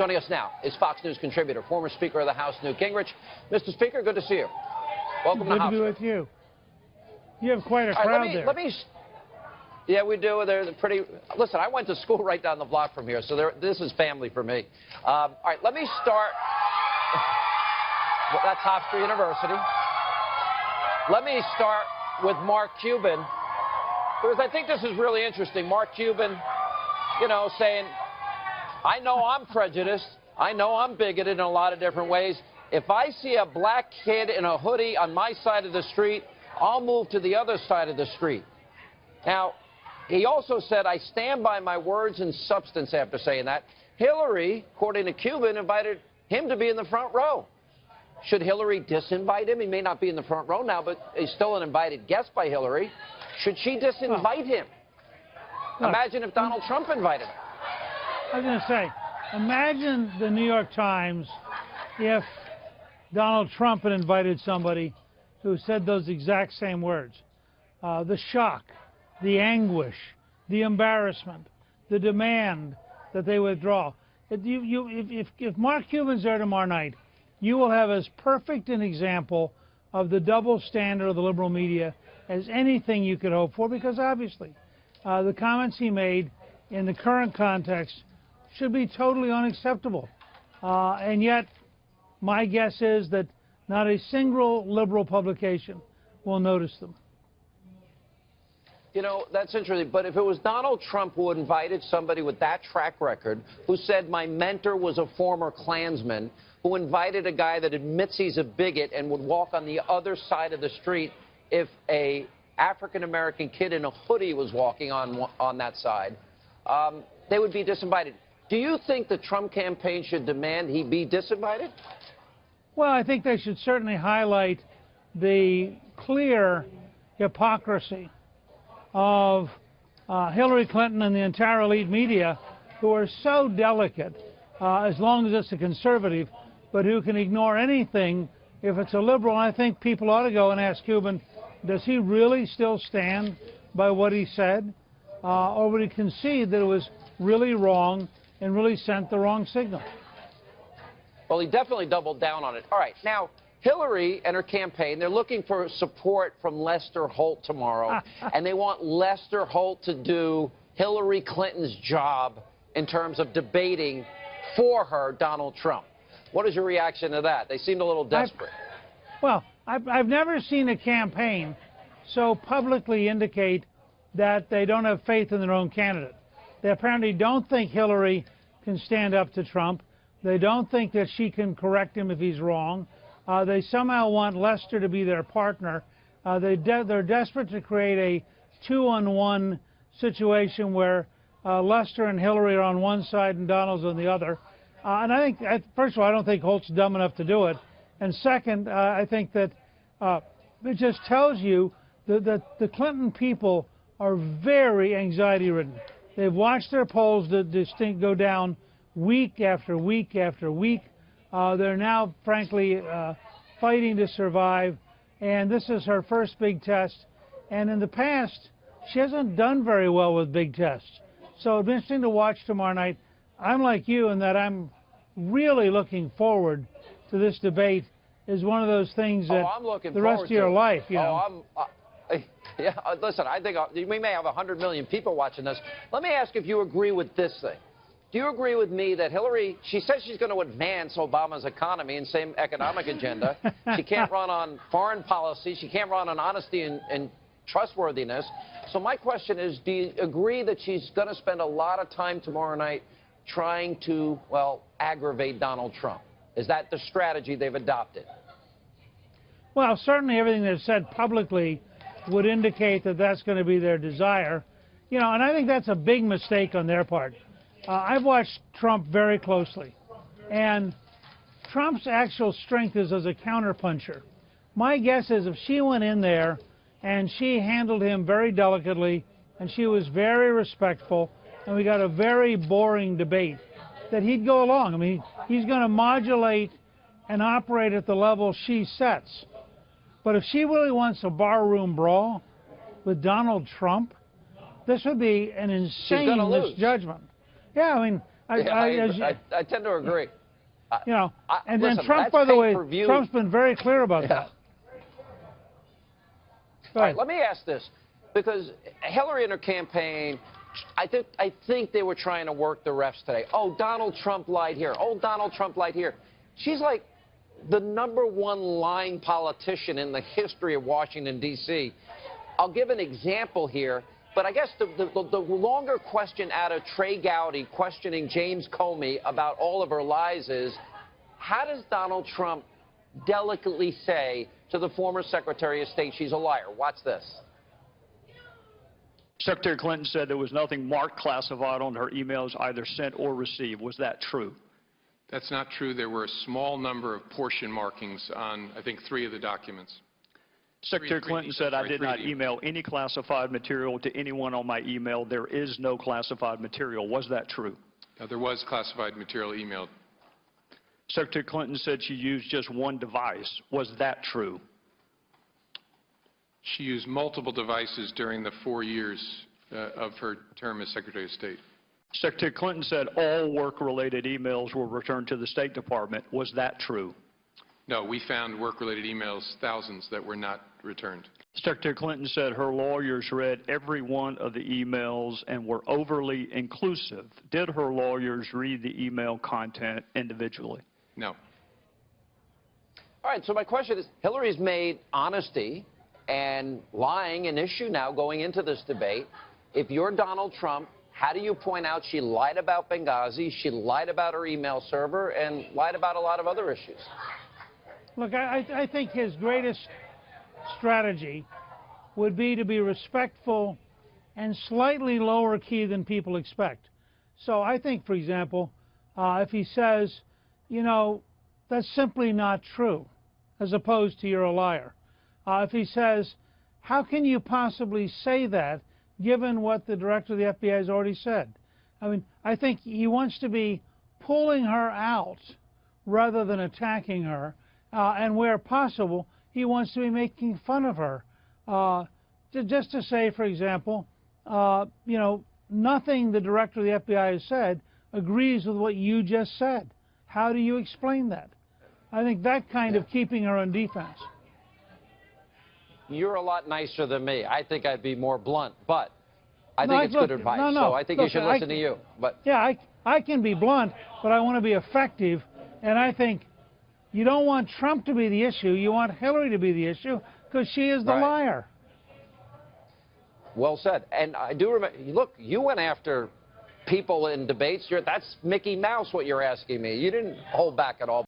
Joining us now is Fox News contributor, former Speaker of the House, Newt Gingrich. Mr. Speaker, good to see you. Welcome to the House. Good to be with you. You have quite a crowd there. Yeah, we do. They're pretty. Listen, I went to school right down the block from here, so this is family for me. All right, let me start. That's Hofstra University. Let me start with Mark Cuban, because I think this is really interesting. Mark Cuban, you know, saying, I know I'm prejudiced. I know I'm bigoted in a lot of different ways. If I see a black kid in a hoodie on my side of the street, I'll move to the other side of the street. Now, he also said, I stand by my words and substance after saying that. Hillary, according to Cuban, invited him to be in the front row. Should Hillary disinvite him? He may not be in the front row now, but he's still an invited guest by Hillary. Should she disinvite him? Imagine if Donald Trump invited him. I was going to say, imagine the New York Times if Donald Trump had invited somebody who said those exact same words. The shock, the anguish, the embarrassment, the demand that they withdraw. If Mark Cuban's there tomorrow night, you will have as perfect an example of the double standard of the liberal media as anything you could hope for, because obviously the comments he made in the current context should be totally unacceptable. And yet, my guess is that not a single liberal publication will notice them. You know, that's interesting. But if it was Donald Trump who invited somebody with that track record, who said my mentor was a former Klansman, who invited a guy that admits he's a bigot and would walk on the other side of the street if a African-American kid in a hoodie was walking on that side, they would be disinvited. Do you think the Trump campaign should demand he be disinvited? Well, I think they should certainly highlight the clear hypocrisy of Hillary Clinton and the entire elite media, who are so delicate, as long as it's a conservative, but who can ignore anything if it's a liberal. And I think people ought to go and ask Cuban, does he really still stand by what he said? Or would he concede that it was really wrong and really sent the wrong signal? Well, he definitely doubled down on it. All right. Now, Hillary and her campaign, they're looking for support from Lester Holt tomorrow. And they want Lester Holt to do Hillary Clinton's job in terms of debating for her Donald Trump. What is your reaction to that? They seemed a little desperate. I've never seen a campaign so publicly indicate that they don't have faith in their own candidate. They apparently don't think Hillary can stand up to Trump. They don't think that she can correct him if he's wrong. They somehow want Lester to be their partner. They're desperate to create a two-on-one situation where Lester and Hillary are on one side and Donald's on the other. And I think, first of all, I don't think Holt's dumb enough to do it. And second, I think that it just tells you that the Clinton people are very anxiety-ridden. They've watched their polls go down week after week after week. They're now, frankly, fighting to survive. And this is her first big test. And in the past, she hasn't done very well with big tests. So it'll be interesting to watch tomorrow night. I'm like you in that I'm really looking forward to this debate. Is one of those things that the rest of your life, you know. Yeah, listen, I think we may have 100 million people watching this. Let me ask if you agree with this thing. Do you agree with me that Hillary, she says she's going to advance Obama's economy and same economic agenda. She can't run on foreign policy. She can't run on honesty and trustworthiness. So my question is, do you agree that she's going to spend a lot of time tomorrow night trying to, well, aggravate Donald Trump? Is that the strategy they've adopted? Well, certainly everything they've said publicly would indicate that that's going to be their desire. You know, and I think that's a big mistake on their part. I've watched Trump very closely, and Trump's actual strength is as a counterpuncher. My guess is if she went in there and she handled him very delicately and she was very respectful and we got a very boring debate, that he'd go along. I mean, he's going to modulate and operate at the level she sets. But if she really wants a barroom brawl with Donald Trump, this would be an insane misjudgment. Yeah, I mean, I tend to agree. You know, and listen, then Trump, that's by the way, pay-per-view. Trump's been very clear about that. Go All ahead. right, let me ask this, because Hillary and her campaign, I think they were trying to work the refs today. Oh, Donald Trump lied here. Oh, Donald Trump lied here. She's like the #1 lying politician in the history of Washington, D.C. I'll give an example here, but I guess the longer question out of Trey Gowdy questioning James Comey about all of her lies is, how does Donald Trump delicately say to the former Secretary of State she's a liar? Watch this. Secretary Clinton said there was nothing marked classified on her emails either sent or received. Was that true? That's not true. There were a small number of portion markings on, I think, 3 of the documents. Secretary Clinton said, I did not email any classified material to anyone on my email. There is no classified material. Was that true? There was classified material emailed. Secretary Clinton said she used just one device. Was that true? She used multiple devices during the 4 years of her term as Secretary of State. Secretary Clinton said all work-related emails were returned to the State Department. Was that true? No, we found work-related emails, thousands, that were not returned. Secretary Clinton said her lawyers read every one of the emails and were overly inclusive. Did her lawyers read the email content individually? No. All right, so my question is, Hillary's made honesty and lying an issue now going into this debate. If you're Donald Trump, how do you point out she lied about Benghazi, she lied about her email server, and lied about a lot of other issues? Look, I think his greatest strategy would be to be respectful and slightly lower key than people expect. So I think, for example, if he says, you know, that's simply not true, as opposed to you're a liar. If he says, how can you possibly say that given what the director of the FBI has already said? I mean, I think he wants to be pulling her out rather than attacking her. And where possible, he wants to be making fun of her. Just to say, for example, you know, nothing the director of the FBI has said agrees with what you just said. How do you explain that? I think that kind of keeping her on defense. You're a lot nicer than me. I think I'd be more blunt, but I think it's good advice. So I think you should listen to you. But yeah, I can be blunt, but I want to be effective, and I think you don't want Trump to be the issue. You want Hillary to be the issue because she is the liar. Well said. And I do remember, look, you went after people in debates. That's Mickey Mouse what you're asking me. You didn't hold back at all.